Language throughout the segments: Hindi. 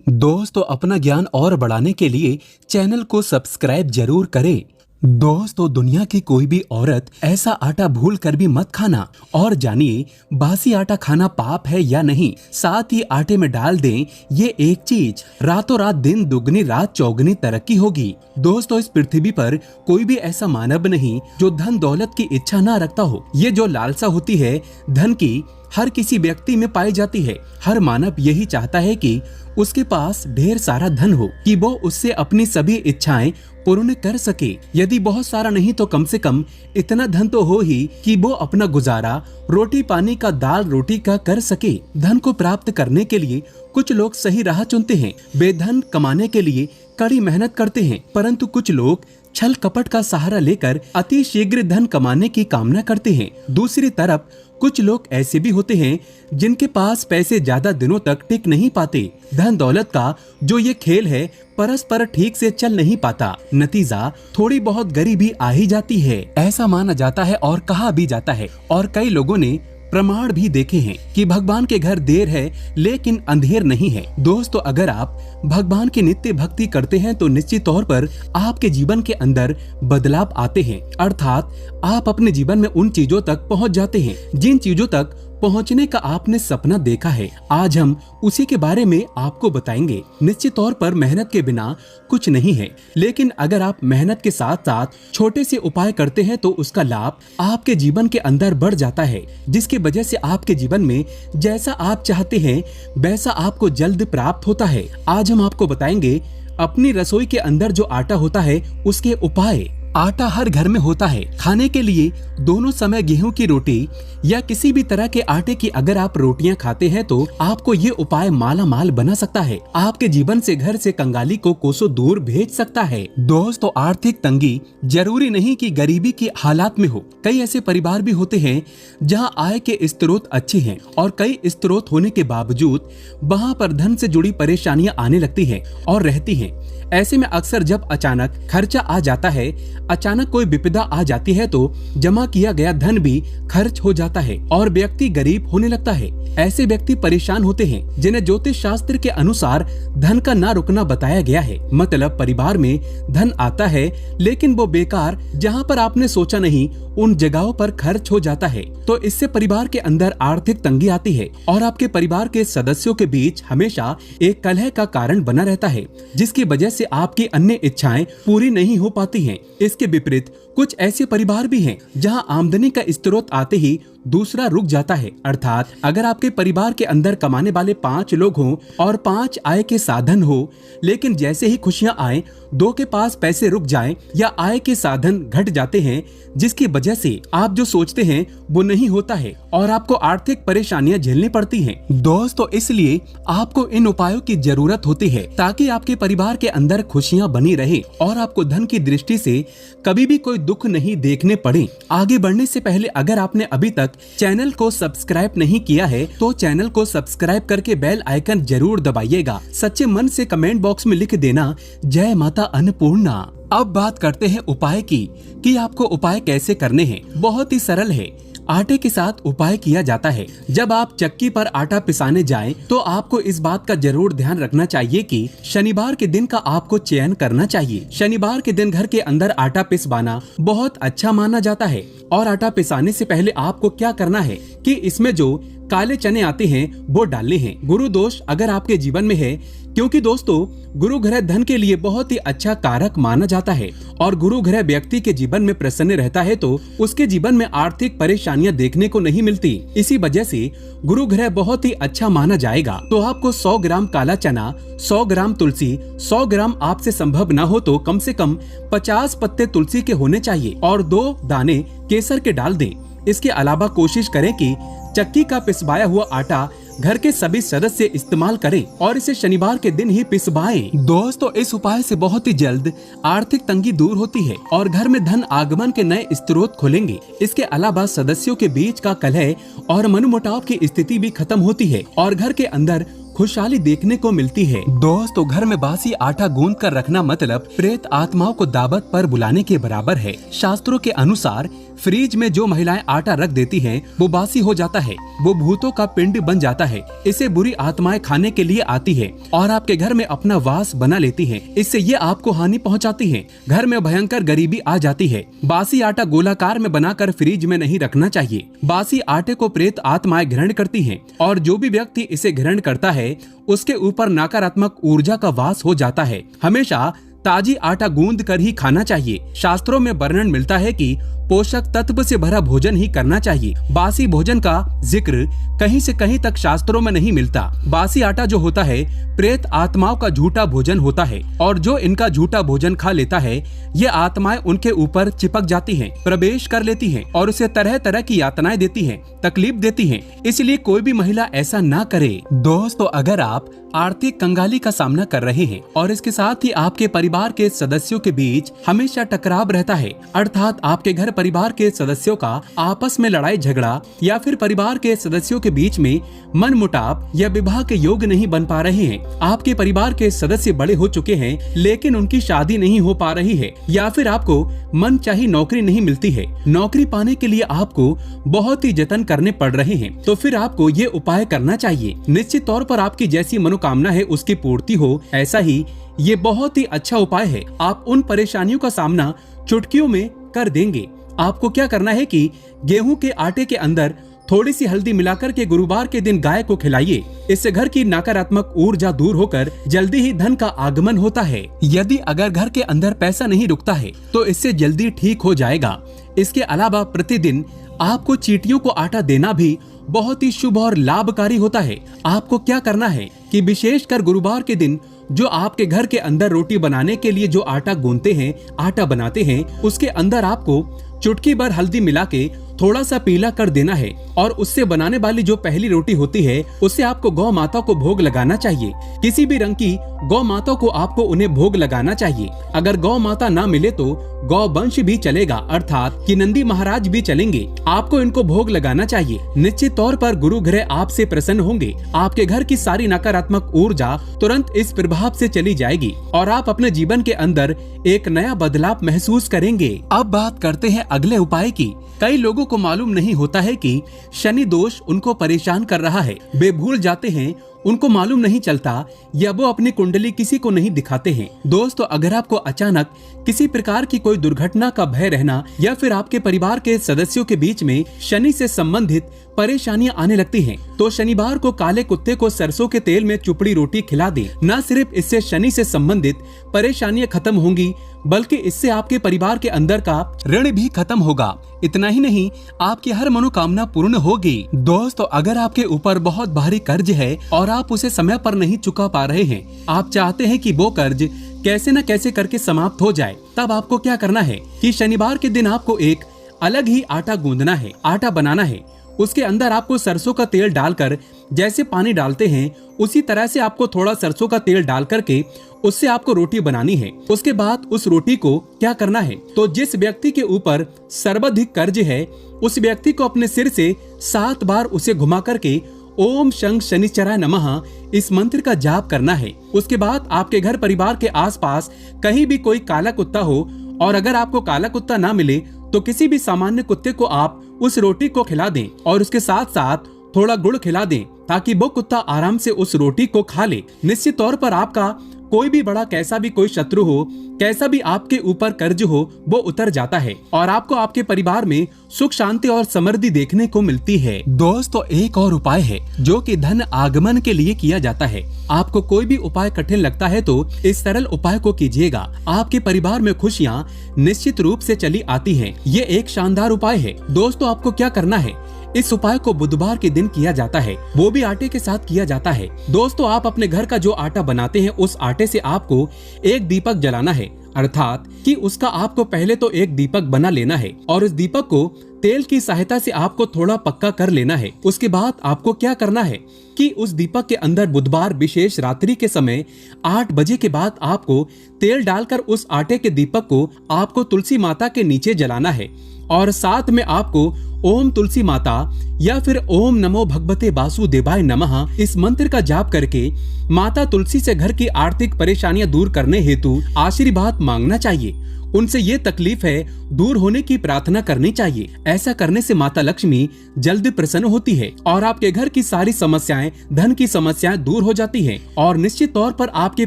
दोस्तों, अपना ज्ञान और बढ़ाने के लिए चैनल को सब्सक्राइब जरूर करें। दोस्तों, दुनिया की कोई भी औरत ऐसा आटा भूल कर भी मत खाना और जानिए बासी आटा खाना पाप है या नहीं। साथ ही आटे में डाल दें ये एक चीज, रातों रात दिन दुगनी रात चौगनी तरक्की होगी। दोस्तों, इस पृथ्वी पर कोई भी ऐसा मानव नहीं जो धन दौलत की इच्छा ना रखता हो। ये जो लालसा होती है धन की, हर किसी व्यक्ति में पाई जाती है। हर मानव यही चाहता है कि उसके पास ढेर सारा धन हो कि वो उससे अपनी सभी इच्छाएं पूर्ण कर सके। यदि बहुत सारा नहीं तो कम से कम इतना धन तो हो ही कि वो अपना गुजारा रोटी पानी का, दाल रोटी का कर सके। धन को प्राप्त करने के लिए कुछ लोग सही राह चुनते हैं, बेधन कमाने के लिए कड़ी मेहनत करते हैं, परंतु कुछ लोग छल कपट का सहारा लेकर अति शीघ्र धन कमाने की कामना करते हैं। दूसरी तरफ कुछ लोग ऐसे भी होते हैं जिनके पास पैसे ज्यादा दिनों तक टिक नहीं पाते। धन दौलत का जो ये खेल है परस्पर ठीक से चल नहीं पाता। नतीजा थोड़ी बहुत गरीबी आ ही जाती है, ऐसा माना जाता है और कहा भी जाता है। और कई लोगों ने प्रमाण भी देखे हैं कि भगवान के घर देर है लेकिन अंधेर नहीं है। दोस्तों, अगर आप भगवान की नित्य भक्ति करते हैं तो निश्चित तौर पर आपके जीवन के अंदर बदलाव आते हैं, अर्थात आप अपने जीवन में उन चीजों तक पहुंच जाते हैं जिन चीजों तक पहुंचने का आपने सपना देखा है। आज हम उसी के बारे में आपको बताएंगे। निश्चित तौर पर मेहनत के बिना कुछ नहीं है, लेकिन अगर आप मेहनत के साथ साथ छोटे से उपाय करते हैं तो उसका लाभ आपके जीवन के अंदर बढ़ जाता है, जिसकी वजह से आपके जीवन में जैसा आप चाहते हैं वैसा आपको जल्द प्राप्त होता है। आज हम आपको बताएंगे अपनी रसोई के अंदर जो आटा होता है उसके उपाय। आटा हर घर में होता है। खाने के लिए दोनों समय गेहूं की रोटी या किसी भी तरह के आटे की अगर आप रोटियां खाते हैं तो आपको ये उपाय माला माल बना सकता है, आपके जीवन से घर से कंगाली को कोसों दूर भेज सकता है। दोस्तों, आर्थिक तंगी जरूरी नहीं कि गरीबी की हालात में हो। कई ऐसे परिवार भी होते हैं जहां आय के स्रोत अच्छे हैं और कई स्रोत होने के बावजूद वहां पर धन से जुड़ी परेशानियां आने लगती है और रहती है। ऐसे में अक्सर जब अचानक खर्चा आ जाता है, अचानक कोई विपदा आ जाती है तो जमा किया गया धन भी खर्च हो जाता है और व्यक्ति गरीब होने लगता है। ऐसे व्यक्ति परेशान होते हैं जिन्हें ज्योतिष शास्त्र के अनुसार धन का ना रुकना बताया गया है। मतलब परिवार में धन आता है लेकिन वो बेकार जहाँ पर आपने सोचा नहीं उन जगहों पर खर्च हो जाता है, तो इससे परिवार के अंदर आर्थिक तंगी आती है और आपके परिवार के सदस्यों के बीच हमेशा एक कलह का कारण बना रहता है, जिसकी वजह से आपकी अन्य इच्छाएं पूरी नहीं हो पाती हैं। इसके विपरीत कुछ ऐसे परिवार भी हैं जहां आमदनी का स्रोत आते ही दूसरा रुक जाता है, अर्थात अगर आपके परिवार के अंदर कमाने वाले 5 लोग हों और 5 आय के साधन हो, लेकिन जैसे ही खुशियां आए 2 के पास पैसे रुक जाएं या आय के साधन घट जाते हैं, जिसकी वजह से आप जो सोचते हैं वो नहीं होता है और आपको आर्थिक परेशानियां झेलनी पड़ती हैं। दोस्तों, इसलिए आपको इन उपायों की जरूरत होती है ताकि आपके परिवार के अंदर खुशियां बनी रहे और आपको धन की दृष्टि से कभी भी कोई दुख नहीं देखने पड़े। आगे बढ़ने से पहले अगर आपने अभी तक चैनल को सब्सक्राइब नहीं किया है तो चैनल को सब्सक्राइब करके बेल आइकन जरूर दबाइएगा। सच्चे मन से कमेंट बॉक्स में लिख देना जय माता अन्नपूर्णा। अब बात करते हैं उपाय की कि आपको उपाय कैसे करने हैं। बहुत ही सरल है। आटे के साथ उपाय किया जाता है। जब आप चक्की पर आटा पिसाने जाएं, तो आपको इस बात का जरूर ध्यान रखना चाहिए कि शनिवार के दिन का आपको चयन करना चाहिए। शनिवार के दिन घर के अंदर आटा पिसवाना बहुत अच्छा माना जाता है और आटा पिसाने से पहले आपको क्या करना है कि इसमें जो काले चने आते हैं वो डालने हैं। गुरु दोष अगर आपके जीवन में है, क्योंकि दोस्तों गुरु ग्रह धन के लिए बहुत ही अच्छा कारक माना जाता है और गुरु ग्रह व्यक्ति के जीवन में प्रसन्न रहता है तो उसके जीवन में आर्थिक परेशानियां देखने को नहीं मिलती। इसी वजह से गुरु ग्रह बहुत ही अच्छा माना जाएगा। तो आपको 100 ग्राम काला चना, 100 ग्राम तुलसी, 100 ग्राम आपसे संभव न हो तो कम से कम 50 पत्ते तुलसी के होने चाहिए और 2 दाने केसर के डाल दें। इसके अलावा कोशिश करें कि चक्की का पिसवाया हुआ आटा घर के सभी सदस्य इस्तेमाल करें और इसे शनिवार के दिन ही पिसवाएं। दोस्तों, इस उपाय से बहुत ही जल्द आर्थिक तंगी दूर होती है और घर में धन आगमन के नए स्रोत खुलेंगे। इसके अलावा सदस्यों के बीच का कलह और मनमुटाव की स्थिति भी खत्म होती है और घर के अंदर खुशहाली देखने को मिलती है। दोस्तों, घर में बासी आटा गूंद कर रखना मतलब प्रेत आत्माओं को दावत पर बुलाने के बराबर है। शास्त्रों के अनुसार फ्रिज में जो महिलाएं आटा रख देती हैं, वो बासी हो जाता है, वो भूतों का पिंड बन जाता है। इसे बुरी आत्माएं खाने के लिए आती है और आपके घर में अपना वास बना लेती हैं। इससे ये आपको हानि पहुंचाती हैं। घर में भयंकर गरीबी आ जाती है। बासी आटा गोलाकार में बनाकर फ्रिज में नहीं रखना चाहिए। बासी आटे को प्रेत आत्माएं ग्रहण करती हैं और जो भी व्यक्ति इसे ग्रहण करता है उसके ऊपर नकारात्मक ऊर्जा का वास हो जाता है। हमेशा ताजी आटा गूंद कर ही खाना चाहिए। शास्त्रों में वर्णन मिलता है कि पोषक तत्व से भरा भोजन ही करना चाहिए। बासी भोजन का जिक्र कहीं से कहीं तक शास्त्रों में नहीं मिलता। बासी आटा जो होता है प्रेत आत्माओं का झूठा भोजन होता है और जो इनका झूठा भोजन खा लेता है ये आत्माएं उनके ऊपर चिपक जाती हैं, प्रवेश कर लेती हैं और उसे तरह तरह की यातनाएं देती हैं, तकलीफ देती हैं। इसलिए कोई भी महिला ऐसा ना करे। दोस्तों, अगर आप आर्थिक कंगाली का सामना कर रहे हैं और इसके साथ ही आपके परिवार के सदस्यों के बीच हमेशा टकराव रहता है, अर्थात आपके घर परिवार के सदस्यों का आपस में लड़ाई झगड़ा या फिर परिवार के सदस्यों के बीच में मनमुटाव या विवाह के योग नहीं बन पा रहे हैं, आपके परिवार के सदस्य बड़े हो चुके हैं लेकिन उनकी शादी नहीं हो पा रही है, या फिर आपको मनचाही नौकरी नहीं मिलती है, नौकरी पाने के लिए आपको बहुत ही जतन करने पड़ रहे हैं, तो फिर आपको ये उपाय करना चाहिए। निश्चित तौर पर आपकी जैसी मनोकामना है उसकी पूर्ति हो, ऐसा ही ये बहुत ही अच्छा उपाय है। आप उन परेशानियों का सामना चुटकियों में कर देंगे। आपको क्या करना है कि गेहूं के आटे के अंदर थोड़ी सी हल्दी मिलाकर के गुरुवार के दिन गाय को खिलाइए। इससे घर की नकारात्मक ऊर्जा दूर होकर जल्दी ही धन का आगमन होता है। यदि अगर घर के अंदर पैसा नहीं रुकता है तो इससे जल्दी ठीक हो जाएगा। इसके अलावा प्रतिदिन आपको चींटियों को आटा देना भी बहुत ही शुभ और लाभकारी होता है। आपको क्या करना है कि विशेषकर गुरुवार के दिन जो आपके घर के अंदर रोटी बनाने के लिए जो आटा गूंथते हैं, आटा बनाते हैं, उसके अंदर आपको चुटकी भर हल्दी मिला के थोड़ा सा पीला कर देना है और उससे बनाने वाली जो पहली रोटी होती है उससे आपको गौ माता को भोग लगाना चाहिए। किसी भी रंग की गौ माता को आपको उन्हें भोग लगाना चाहिए। अगर गौ माता ना मिले तो गौ वंश भी चलेगा, अर्थात कि नंदी महाराज भी चलेंगे। आपको इनको भोग लगाना चाहिए। निश्चित तौर पर गुरु ग्रह आपसे प्रसन्न होंगे। आपके घर की सारी नकारात्मक ऊर्जा तुरंत इस प्रभाव से चली जाएगी और आप अपने जीवन के अंदर एक नया बदलाव महसूस करेंगे। अब बात करते हैं अगले उपाय की। कई लोगों को मालूम नहीं होता है कि शनि दोष उनको परेशान कर रहा है। वे भूल जाते हैं, उनको मालूम नहीं चलता या वो अपनी कुंडली किसी को नहीं दिखाते हैं। दोस्तों, अगर आपको अचानक किसी प्रकार की कोई दुर्घटना का भय रहना या फिर आपके परिवार के सदस्यों के बीच में शनि से संबंधित परेशानियां आने लगती हैं, तो शनिवार को काले कुत्ते को सरसों के तेल में चुपड़ी रोटी खिला दें। न सिर्फ इससे शनि से संबंधित परेशानियां खत्म होंगी बल्कि इससे आपके परिवार के अंदर का ऋण भी खत्म होगा। इतना ही नहीं, आपकी हर मनोकामना पूर्ण होगी। दोस्तों, अगर आपके ऊपर बहुत भारी कर्ज है और आप उसे समय पर नहीं चुका पा रहे हैं, आप चाहते हैं कि वो कर्ज कैसे न कैसे करके समाप्त हो जाए, तब आपको क्या करना है कि शनिवार के दिन आपको एक अलग ही आटा गूंदना है, आटा बनाना है। उसके अंदर आपको सरसों का तेल डालकर, जैसे पानी डालते हैं उसी तरह से आपको थोड़ा सरसों का तेल डाल करके उससे आपको रोटी बनानी है। उसके बाद उस रोटी को क्या करना है, तो जिस व्यक्ति के ऊपर सर्वाधिक कर्ज है उस व्यक्ति को अपने सिर से 7 बार उसे घुमा करके ओम शं शनिश्चराय नमः इस मंत्र का जाप करना है। उसके बाद आपके घर परिवार के आसपास कहीं भी कोई काला कुत्ता हो और अगर आपको काला कुत्ता ना मिले तो किसी भी सामान्य कुत्ते को आप उस रोटी को खिला दें और उसके साथ साथ थोड़ा गुड़ खिला दें ताकि वो कुत्ता आराम से उस रोटी को खा ले। निश्चित तौर पर आपका कोई भी बड़ा कैसा भी कोई शत्रु हो, कैसा भी आपके ऊपर कर्ज हो, वो उतर जाता है और आपको आपके परिवार में सुख शांति और समृद्धि देखने को मिलती है। दोस्तों, एक और उपाय है जो कि धन आगमन के लिए किया जाता है। आपको कोई भी उपाय कठिन लगता है तो इस सरल उपाय को कीजिएगा। आपके परिवार में खुशियाँ निश्चित रूप से चली आती है। ये एक शानदार उपाय है। दोस्तों, आपको क्या करना है, इस उपाय को बुधवार के दिन किया जाता है, वो भी आटे के साथ किया जाता है। दोस्तों, आप अपने घर का जो आटा बनाते हैं उस आटे से आपको एक दीपक जलाना है, अर्थात कि उसका आपको पहले तो एक दीपक बना लेना है और उस दीपक को तेल की सहायता से आपको थोड़ा पक्का कर लेना है। उसके बाद आपको क्या करना है कि उस दीपक के अंदर बुधवार विशेष रात्रि के समय 8 बजे के बाद आपको तेल डालकर उस आटे के दीपक को आपको तुलसी माता के नीचे जलाना है और साथ में आपको ओम तुलसी माता या फिर ओम नमो भगवते वासुदेवाय नमः इस मंत्र का जाप करके माता तुलसी से घर की आर्थिक परेशानियां दूर करने हेतु आशीर्वाद मांगना चाहिए। उनसे ये तकलीफ है दूर होने की प्रार्थना करनी चाहिए। ऐसा करने से माता लक्ष्मी जल्दी प्रसन्न होती है और आपके घर की सारी समस्याएं, धन की समस्याएं दूर हो जाती हैं और निश्चित तौर पर आपके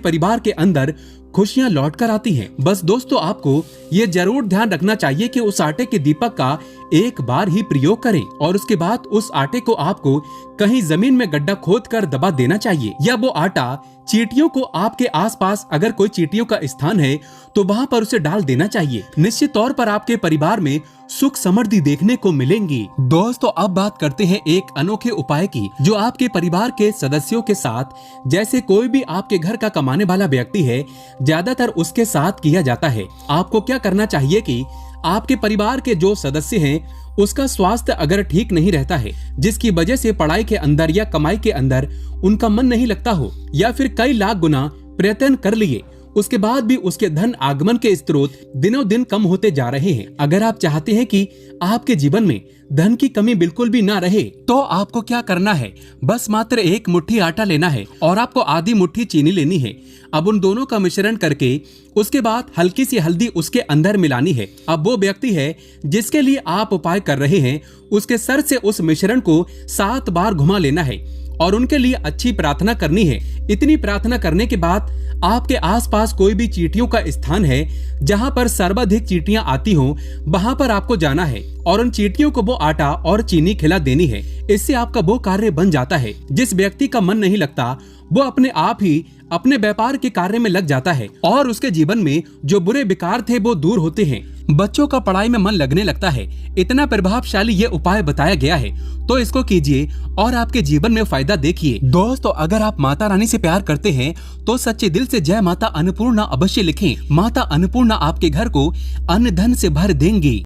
परिवार के अंदर खुशियां लौट कर आती हैं। बस दोस्तों, आपको ये जरूर ध्यान रखना चाहिए कि उस आटे के दीपक का एक बार ही प्रयोग करें और उसके बाद उस आटे को आपको कहीं जमीन में गड्ढा खोद कर दबा देना चाहिए, या वो आटा चींटियों को आपके आसपास अगर कोई चींटियों का स्थान है तो वहाँ पर उसे डाल देना चाहिए। निश्चित तौर पर आपके परिवार में सुख समृद्धि देखने को मिलेंगी। दोस्तों, अब बात करते हैं एक अनोखे उपाय की जो आपके परिवार के सदस्यों के साथ, जैसे कोई भी आपके घर का कमाने वाला व्यक्ति है, ज्यादातर उसके साथ किया जाता है। आपको क्या करना चाहिए कि आपके परिवार के जो सदस्य हैं उसका स्वास्थ्य अगर ठीक नहीं रहता है, जिसकी वजह से पढ़ाई के अंदर या कमाई के अंदर उनका मन नहीं लगता हो, या फिर कई लाख गुना प्रयत्न कर लिए उसके बाद भी उसके धन आगमन के स्रोत दिनों दिन कम होते जा रहे हैं। अगर आप चाहते हैं कि आपके जीवन में धन की कमी बिल्कुल भी ना रहे तो आपको क्या करना है, बस मात्र एक मुट्ठी आटा लेना है और आपको आधी मुट्ठी चीनी लेनी है। अब उन दोनों का मिश्रण करके उसके बाद हल्की सी हल्दी उसके अंदर मिलानी है। अब वो व्यक्ति है जिसके लिए आप उपाय कर रहे हैं, उसके सर से उस मिश्रण को 7 बार घुमा लेना है और उनके लिए अच्छी प्रार्थना करनी है। इतनी प्रार्थना करने के बाद आपके आसपास कोई भी चींटियों का स्थान है जहां पर सर्वाधिक चींटियां आती हों, वहां पर आपको जाना है और उन चींटियों को वो आटा और चीनी खिला देनी है। इससे आपका वो कार्य बन जाता है। जिस व्यक्ति का मन नहीं लगता वो अपने आप ही अपने व्यापार के कार्य में लग जाता है और उसके जीवन में जो बुरे विकार थे वो दूर होते हैं। बच्चों का पढ़ाई में मन लगने लगता है। इतना प्रभावशाली ये उपाय बताया गया है, तो इसको कीजिए और आपके जीवन में फायदा देखिए। दोस्तों, अगर आप माता रानी से प्यार करते हैं तो सच्चे दिल से जय माता अन्नपूर्णा अवश्य लिखें। माता अन्नपूर्णा आपके घर को अन्न धन से भर देंगी।